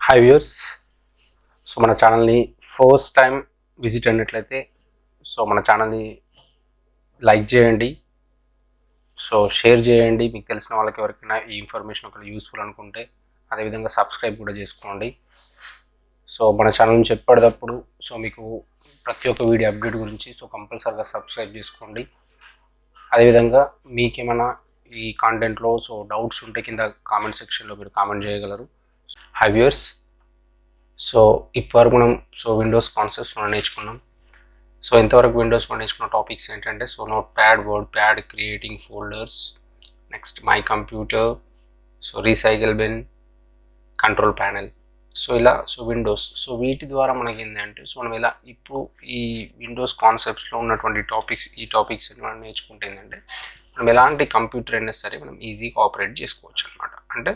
Hi viewers. So మన ఛానల్ని first time visit అయినట్లయితే మన ఛానల్ని లైక్ చేయండి, షేర్ చేయండి. మీకు తెలిసిన వాళ్ళకి ఎవరికైనా ఈ ఇన్ఫర్మేషన్ ఒకవేళ యూస్ఫుల్ అనుకుంటే అదేవిధంగా సబ్స్క్రైబ్ కూడా చేసుకోండి. మన ఛానల్ నుంచి ఎప్పటికప్పుడు మీకు ప్రతి ఒక్క వీడియో అప్డేట్ గురించి కంపల్సరీగా సబ్స్క్రైబ్ చేసుకోండి. అదేవిధంగా మీకేమైనా ఈ కాంటెంట్లో డౌట్స్ ఉంటే కింద కామెంట్ సెక్షన్లో మీరు కామెంట్ చేయగలరు. Hi viewers. ఇప్పటివరకు మనం విండోస్ కాన్సెప్ట్స్ మనం నేర్చుకున్నాం. ఇంతవరకు విండోస్లో నేర్చుకున్న టాపిక్స్ ఏంటంటే notepad, wordpad, creating folders, next my computer, recycle bin, control panel, ఇలా విండోస్. వీటి ద్వారా మనకి ఏంటంటే మనం ఇలా ఇప్పుడు ఈ విండోస్ కాన్సెప్ట్స్లో ఉన్నటువంటి టాపిక్స్ మనం నేర్చుకుంటే ఏంటంటే మనం ఎలాంటి కంప్యూటర్ అయినా సరే మనం ఈజీగా ఆపరేట్ చేసుకోవచ్చు అనమాట. అంటే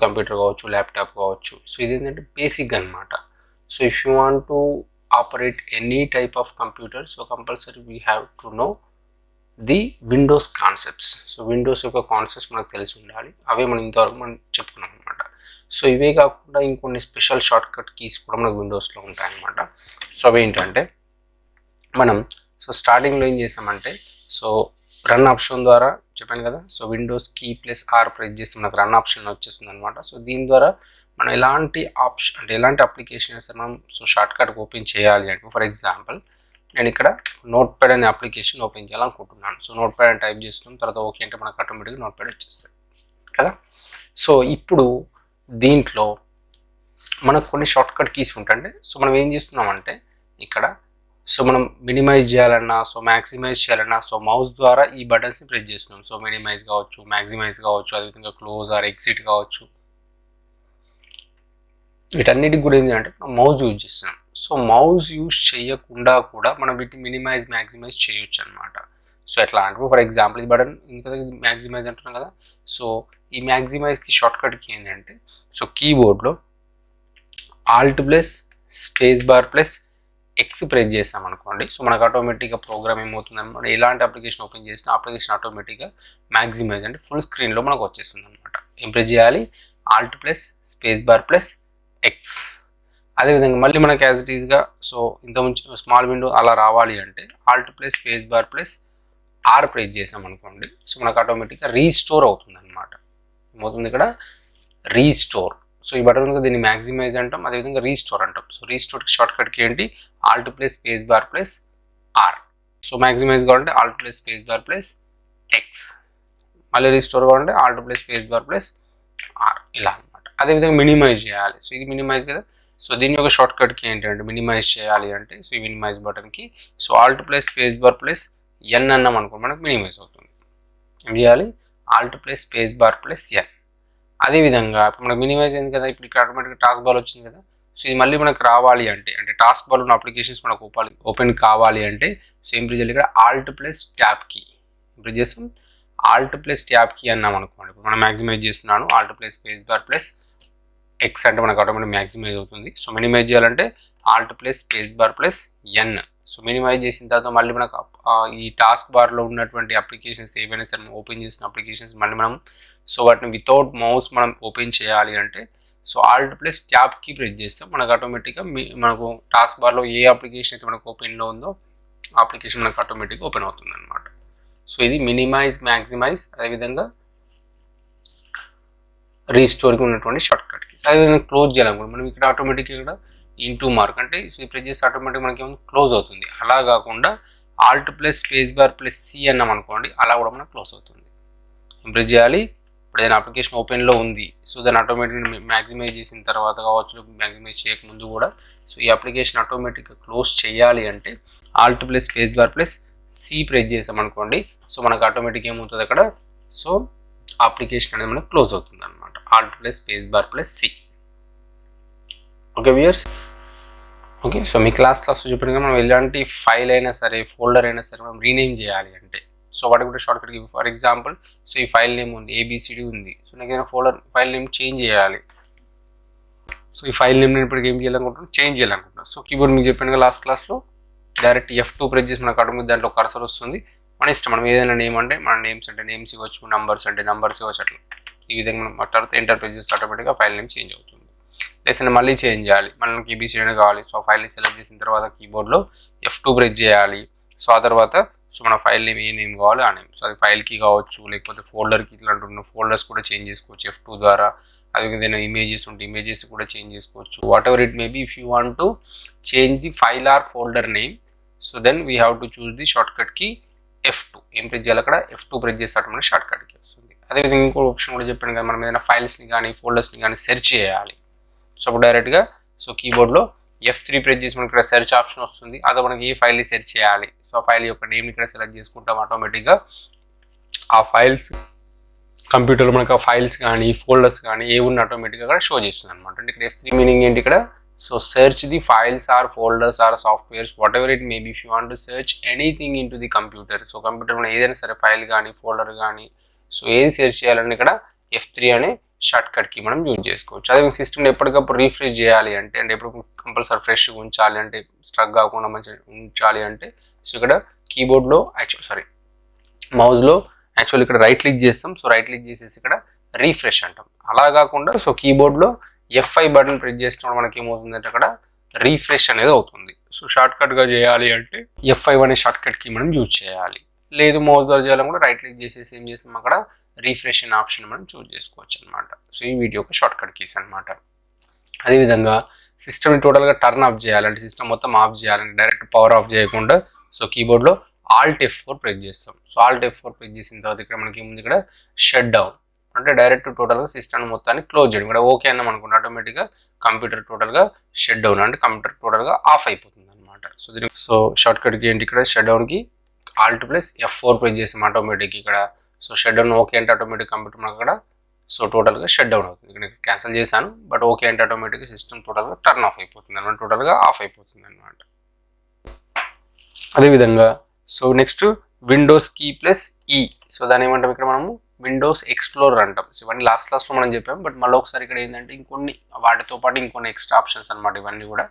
కంప్యూటర్ కావచ్చు, ల్యాప్టాప్ కావచ్చు. ఇది ఏంటంటే బేసిక్ అనమాట. If you want to operate any type of computer compulsory we have to know the Windows concepts. Windows యొక్క కాన్సెప్ట్స్ మనకు తెలిసి ఉండాలి. అవే మనం ఇంతవరకు మనం చెప్పుకున్నాం అనమాట. ఇవే కాకుండా ఇంకొన్ని స్పెషల్ షార్ట్ కట్ కీస్ కూడా మనకు విండోస్లో ఉంటాయి అనమాట. అవి ఏంటంటే మనం స్టార్టింగ్లో ఏం చేస్తామంటే రన్ ఆప్షన్ ద్వారా చెప్పాను కదా. Windows key plus R press చేస్తే మనకు రన్ ఆప్షన్ వచ్చేస్తుంది అనమాట. దీని ద్వారా మనం ఎలాంటి ఆప్షన్ అంటే ఎలాంటి అప్లికేషన్స్ మనం షార్ట్ కట్ ఓపెన్ చేయాలి అంటే ఫర్ ఎగ్జాంపుల్ నేను ఇక్కడ నోట్ ప్యాడ్ అనే అప్లికేషన్ ఓపెన్ చేయాలనుకుంటున్నాను. నోట్ ప్యాడ్ అని టైప్ చేస్తున్నాం, తర్వాత ఓకే అంటే మనకు ఆటోమేటిక్గా నోట్ ప్యాడ్ వచ్చేస్తుంది కదా. ఇప్పుడు దీంట్లో మనకు కొన్ని షార్ట్ కట్ కీస్ ఉంటాయంటే మనం ఏం చేస్తున్నామంటే ఇక్కడ మనం మినిమైజ్ చేయాలన్నా మ్యాక్సిమైజ్ చేయాలన్నా మౌస్ ద్వారా ఈ బటన్స్ని ప్రెస్ చేస్తున్నాం. మినిమైజ్ కావచ్చు, మ్యాక్సిమైజ్ కావచ్చు, అదేవిధంగా క్లోజ్ ఆర్ ఎగ్జిట్ కావచ్చు. వీటన్నిటికి కూడా ఏంటంటే మనం మౌస్ యూజ్ చేస్తున్నాం. మౌస్ యూజ్ చేయకుండా కూడా మనం వీటిని మినిమైజ్, మ్యాక్సిమైజ్ చేయొచ్చు అనమాట. ఎట్లా అంటే ఫర్ ఎగ్జాంపుల్ ఈ బటన్ ఇంకా మ్యాక్సిమైజ్ అంటున్నాం కదా. ఈ మ్యాక్సిమైజ్కి షార్ట్ కట్కి ఏంటంటే కీబోర్డ్లో alt plus space bar plus X press చేస్తాం అనుకోండి. మనకు ఆటోమేటిక్గా ప్రోగ్రామ్ ఏమవుతుందని మనం ఎలాంటి అప్లికేషన్ ఓపెన్ చేసినా అప్లికేషన్ ఆటోమేటిక్గా మ్యాక్సిమైజ్ అంటే ఫుల్ స్క్రీన్లో మనకు వచ్చేస్తుంది అనమాట. ఏం ప్రెస్ చేయాలి? Alt plus space bar plus X. అదేవిధంగా మళ్ళీ మనకు యాజ్ ఇట్ ఈస్గా ఇంత స్మాల్ విండో అలా రావాలి అంటే alt plus space bar plus R press చేసాం అనుకోండి. మనకు ఆటోమేటిక్గా రీస్టోర్ అవుతుంది అనమాట. ఏమవుతుంది ఇక్కడ? రీస్టోర్. ఈ బటన్ కనుక దీన్ని మ్యాక్సిమైజ్ అంటాం, అదేవిధంగా రీస్టోర్ అంటాం. రీస్టోర్కి షార్ట్ కట్కి ఏంటి? Alt plus space bar plus R. Maximize కావాలంటే alt plus space bar plus X. మళ్ళీ రీస్టోర్ కావాలంటే alt plus space bar plus R, ఇలా అనమాట. అదేవిధంగా మినిమైజ్ చేయాలి. ఇది మినిమైజ్ కదా. దీని యొక్క షార్ట్ కట్కి ఏంటంటే మినిమైజ్ చేయాలి అంటే ఈ మినిమైజ్ బటన్కి alt plus space bar plus N అన్నాం అనుకో మనకు మినిమైజ్ అవుతుంది. ఏం చేయాలి? Alt plus space bar plus N. అదేవిధంగా ఇప్పుడు మనకు మినిమైజ్ అయింది కదా, ఇప్పుడు ఇక్కడ ఆటోమేటిక్గా టాస్క్ బార్ వచ్చింది కదా. ఇది మళ్ళీ మనకు రావాలి అంటే టాస్క్ బార్ ఉన్న అప్లికేషన్స్ మనకు ఓపెన్ కావాలి అంటే ఏం ప్రెస్ చేయాలి? ఇక్కడ alt plus tab key press చేస్తాం. ఆల్ట్ ప్లస్ ట్యాబ్ కీ అన్నాం అనుకోండి. ఇప్పుడు మనం మ్యాక్సిమైజ్ చేస్తున్నాను. Alt plus space bar plus X అంటే మనకు ఆటోమేటిక్ మ్యాక్సిమైజ్ అవుతుంది. మినిమైజ్ చేయాలంటే alt plus space bar plus N. Minimize చేసిన తర్వాత మళ్ళీ మనకు ఈ టాస్క్ బార్లో ఉన్నటువంటి అప్లికేషన్స్ ఏవైనా సరే మనం ఓపెన్ చేసిన అప్లికేషన్స్ మళ్ళీ మనం వాటిని వితౌట్ మౌస్ మనం ఓపెన్ చేయాలి అంటే alt plus tab key press చేస్తాం. మనకు ఆటోమేటిక్గా మనకు టాస్క్ బార్లో ఏ అప్లికేషన్ అయితే మనకు ఓపెన్లో ఉందో ఆ అప్లికేషన్ మనకు ఆటోమేటిక్గా ఓపెన్ అవుతుంది అనమాట. ఇది మినిమైజ్, మ్యాక్సిమైజ్, అదేవిధంగా రీస్టోర్కి ఉన్నటువంటి షార్ట్ కట్ కీస్. అదేవిధంగా క్లోజ్ చేయాలనుకోండి మనం ఇక్కడ ఆటోమేటిక్గా ఇక్కడ ఇంటూ మార్క్ అంటే ప్రెస్ చేస్తే ఆటోమేటిక్ మనకి ఏమైనా క్లోజ్ అవుతుంది. అలా కాకుండా alt plus space bar plus C అన్నాం అనుకోండి, అలా కూడా మనకు క్లోజ్ అవుతుంది. ప్రెస్ చేయాలి. ఇప్పుడు ఏదైనా అప్లికేషన్ ఓపెన్లో ఉంది, దాన్ని ఆటోమేటిక్గా మ్యాక్సిమైజ్ చేసిన తర్వాత కావచ్చు, మ్యాక్సిమైజ్ చేయకముందు కూడా ఈ అప్లికేషన్ ఆటోమేటిక్గా క్లోజ్ చేయాలి అంటే alt plus space bar plus C press చేసాం అనుకోండి. మనకు ఆటోమేటిక్ ఏమవుతుంది అక్కడ అప్లికేషన్ అనేది మనకు క్లోజ్ అవుతుంది అనమాట. Alt plus space bar plus C. Okay viewers. Okay. మీ క్లాస్ చెప్పినగా మనం ఎలాంటి ఫైల్ అయినా సరే, ఫోల్డర్ అయినా సరే మనం రీనేమ్ చేయాలి అంటే వాటికి కూడా షార్ట్ కట్కి ఫర్ ఎగ్జాంపుల్ ఈ ఫైల్ నేమ్ ఉంది, ఏబిసిడి ఉంది. నాకు ఏదైనా ఫైల్ నేమ్ చేంజ్ చేయాలి. ఈ ఫైల్ నేమ్ నేను ఇప్పటికి ఏం చేయాలనుకుంటున్నాను? చేంజ్ చేయాలనుకుంటున్నాను. కీబోర్డ్ మీకు చెప్పాను లాస్ట్ క్లాస్లో డైరెక్ట్ F2 ప్రెస్ చేసి మనకు ఆటోమేటిక్ దాంట్లో కర్సర్ వస్తుంది. మన ఇష్టం, మనం ఏదైనా నేమ్ అంటే మన నేమ్స్ అంటే నేమ్స్ ఇవ్వచ్చు, నంబర్స్ అంటే నంబర్స్ ఇవ్వచ్చు. అట్లా ఈ విధంగా మనం తర్వాత ఎంటర్ ప్రెస్ చేస్తే ఆటోమేటిక్గా ఫైల్ నేమ్ చేంజ్ అవుతుంది. లేదంటే మళ్ళీ చేంజ్ చేయాలి, మనకి ఏబిసిడి కావాలి. సో ఫైల్ని సెలెక్ట్ చేసిన తర్వాత కీబోర్డ్లో F2 ప్రెస్ చేయాలి. సో ఆ తర్వాత సో మన ఫైల్ నేమ్ ఏ నేమ్ కావాలి ఆ నేమ్, సో అది ఫైల్కి కావచ్చు లేకపోతే ఫోల్డర్కి, ఇట్లాంటి ఫోల్డర్స్ కూడా చేంజ్ చేసుకోవచ్చు F2 ద్వారా. అది ఏదైనా ఇమేజెస్ ఉంటే ఇమేజెస్ కూడా చేంజ్ చేసుకోవచ్చు. Whatever it may be, if you want to change the file or folder name, so then we have to choose the shortcut కి F2. ఏం ప్రెస్ చేయాలి అక్కడ, F2 ప్రెస్ చేస్తే మనకి short కట్కి వస్తుంది. అదేవిధంగా ఇంకో ఆప్షన్ కూడా చెప్పాను కదా, మనం ఏదైనా ఫైల్స్ని కానీ ఫోల్డర్స్ని కానీ సెర్చ్ చేయాలి. సో అప్పుడు డైరెక్ట్గా సో కీబోర్డ్లో F3 ప్రెస్ చేసి మనకి ఇక్కడ సెర్చ్ ఆప్షన్ వస్తుంది. అదే మనకి ఏ ఫైల్ని సెర్చ్ చేయాలి, సో ఆ ఫైల్ యొక్క నేమ్ని ఇక్కడ సెలెక్ట్ చేసుకుంటాం. ఆటోమేటిక్గా ఆ ఫైల్స్ కంప్యూటర్లో మనకు ఆ ఫైల్స్ కానీ ఫోల్డర్స్ కానీ ఏ ఉన్న ఆటోమేటిక్గా అక్కడ షో చేస్తుంది అనమాట. అంటే ఇక్కడ F3 మీనింగ్ ఏంటి ఇక్కడ, so search the files or folders or softwares whatever it may be, if you want to search anything in to the computer. So కంప్యూటర్లో ఏదైనా సరే ఫైల్ కానీ ఫోల్డర్ కానీ సో ఏది సెర్చ్ చేయాలని ఇక్కడ F3 అనే షార్ట్ కట్కి మనం యూజ్ చేసుకోవచ్చు. అదే సిస్టమ్ని ఎప్పటికప్పుడు రీఫ్రెష్ చేయాలి అంటే ఎప్పుడు కంపల్సరీ ఫ్రెష్గా ఉంచాలి అంటే, స్ట్రక్ కాకుండా మంచిగా ఉంచాలి అంటే, సో ఇక్కడ కీబోర్డ్లో మౌస్లో యాక్చువల్ ఇక్కడ రైట్ క్లిక్ చేస్తాం. సో రైట్ క్లిక్ చేసేసి ఇక్కడ రీఫ్రెష్ అంటాం. అలా కాకుండా సో కీబోర్డ్లో F5 బటన్ ప్రెస్ చేసినప్పుడు మనకి ఏమవుతుందంటే అక్కడ రీఫ్రెష్ అనేది అవుతుంది. సో షార్ట్ కట్గా చేయాలి అంటే F5 అనే షార్ట్ కట్కి మనం యూజ్ చేయాలి. లేదు మౌస్ ద్వారా చేయాలని కూడా రైట్ క్లిక్ చేసేసి ఏం చేస్తాం అక్కడ రీఫ్రెష్ అనే ఆప్షన్ మనం చూస్ చేసుకోవచ్చు అనమాట. సో ఈ వీడియో ఒక షార్ట్ కట్ కీస్ అనమాట. అదేవిధంగా సిస్టమ్ని టోటల్గా టర్న్ ఆఫ్ చేయాలంటే, సిస్టమ్ మొత్తం ఆఫ్ చేయాలంటే డైరెక్ట్ పవర్ ఆఫ్ చేయకుండా సో కీబోర్డ్లో Alt F4 ప్రెస్ చేస్తాం. సో Alt F4 ప్రెస్ చేసిన తర్వాత ఇక్కడ మనకి ఏముంది, ఇక్కడ షట్ డౌన్ అంటే డైరెక్ట్ టోటల్గా సిస్టమ్ మొత్తాన్ని క్లోజ్ చేయడం. ఇక్కడ ఓకే అన్నాం అనుకుంటే ఆటోమేటిక్గా కంప్యూటర్ టోటల్గా షట్ డౌన్ అంటే కంప్యూటర్ టోటల్గా ఆఫ్ అయిపోతుంది అనమాట. సో దీనికి సో షార్ట్ కట్కి ఏంటి, ఇక్కడ షట్ డౌన్కి Alt ప్లస్ F4 ప్రెస్ చేస్తాం ఆటోమేటిక్ ఇక్కడ. సో షట్ డౌన్ ఓకే అంటే ఆటోమేటిక్ కంప్యూటర్ మనకు అక్కడ సో టోటల్గా షట్ డౌన్ అవుతుంది. ఇక్కడ క్యాన్సిల్ చేశాను బట్ ఓకే అంటే ఆటోమేటిక్గా సిస్టమ్ టోటల్గా టర్న్ ఆఫ్ అయిపోతుంది అనమాట, టోటల్గా ఆఫ్ అయిపోతుంది అనమాట. అదేవిధంగా so next Windows key plus E, so దాని ఏమంటాం ఇక్కడ మనము విండోస్ ఎక్స్ప్లోరర్ అంటాం. సో ఇవన్నీ లాస్ట్ క్లాస్లో మనం చెప్పాం బట్ మళ్ళీ ఒకసారి ఇక్కడ ఏంటంటే ఇంకొన్ని వాటితో పాటు ఇంకొన్ని ఎక్స్ట్రా ఆప్షన్స్ అనమాట ఇవన్నీ కూడా.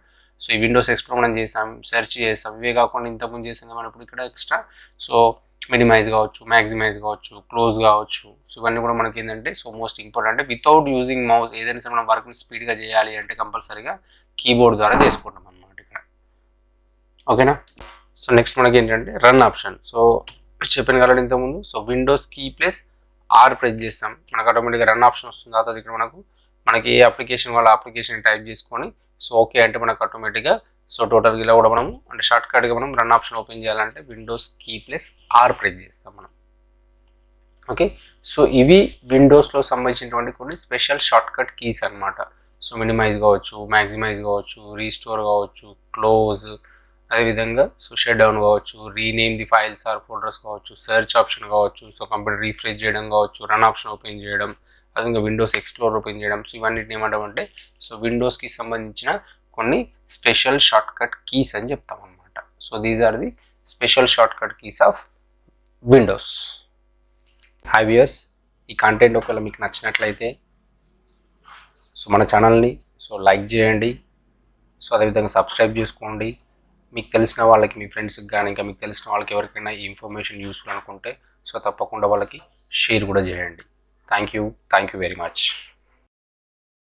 సో ఈ విండోస్ ఎక్స్ప్లోర్ మనం చేసాం, సెర్చ్ చేసాం, ఇవే కాకుండా ఇంతకుముందు చేసాం మనం ఇప్పుడు ఇక్కడ ఎక్స్ట్రా సో మినిమైజ్ కావచ్చు, మ్యాక్సిమైజ్ కావచ్చు, క్లోజ్ కావచ్చు. సో ఇవన్నీ కూడా మనకి ఏంటంటే సో మోస్ట్ ఇంపార్టెంట్ అంటే వితౌట్ యూజింగ్ మౌస్ ఏదైనా సరే మనం వర్క్ని స్పీడ్గా చేయాలి అంటే కంపల్సరీగా కీబోర్డ్ ద్వారా చేసుకుంటాం అనమాట ఇక్కడ. ఓకేనా. సో నెక్స్ట్ మనకి ఏంటంటే రన్ ఆప్షన్. సో చెప్పాను కాబట్టి ఇంతకుముందు so Windows key plus R press చేస్తాం మనకు ఆటోమేటిక్గా రన్ ఆప్షన్ వస్తుంది. ఆ తర్వాత ఇక్కడ మనకి ఏ అప్లికేషన్ వాళ్ళ అప్లికేషన్ టైప్ చేసుకొని సో ఓకే అంటే మనకు ఆటోమేటిక్గా సో టోటల్గా ఇలా కూడా మనం అంటే షార్ట్ కట్గా మనం రన్ ఆప్షన్ ఓపెన్ చేయాలంటే Windows key plus R press చేస్తాం మనం. ఓకే. సో ఇవి విండోస్లో సంబంధించినటువంటి కొన్ని స్పెషల్ షార్ట్ కట్ కీస్ అనమాట. సో మినిమైజ్ కావచ్చు, మ్యాక్సిమైజ్ కావచ్చు, రీస్టోర్ కావచ్చు, క్లోజ్, అదేవిధంగా సో షట్ డౌన్ కావచ్చు, rename the files or folders కావచ్చు, సెర్చ్ ఆప్షన్ కావచ్చు, సో కంప్యూటర్ రీఫ్రెష్ చేయడం కావచ్చు, రన్ ఆప్షన్ ఓపెన్ చేయడం, అదేవిధంగా విండోస్ ఎక్స్ప్లోర్ ఓపెన్ చేయడం. సో ఇవన్నిటిని ఏమంటామంటే సో విండోస్కి సంబంధించిన కొన్ని స్పెషల్ షార్ట్ కట్ కీస్ అని చెప్తాం అనమాట. So these are the special shortcut keys of Windows. Hi viewers, ఈ కంటెంట్ ఒకవేళ మీకు నచ్చినట్లయితే సో మన ఛానల్ని సో లైక్ చేయండి, సో అదేవిధంగా సబ్స్క్రైబ్ చేసుకోండి. మీకు తెలిసిన వాళ్ళకి మీ ఫ్రెండ్స్కి కానీ ఇంకా మీకు తెలిసిన వాళ్ళకి ఎవరికైనా ఈ ఇన్ఫర్మేషన్ యూస్ఫుల్ అనుకుంటే సో తప్పకుండా వాళ్ళకి షేర్ కూడా చేయండి. Thank you very much.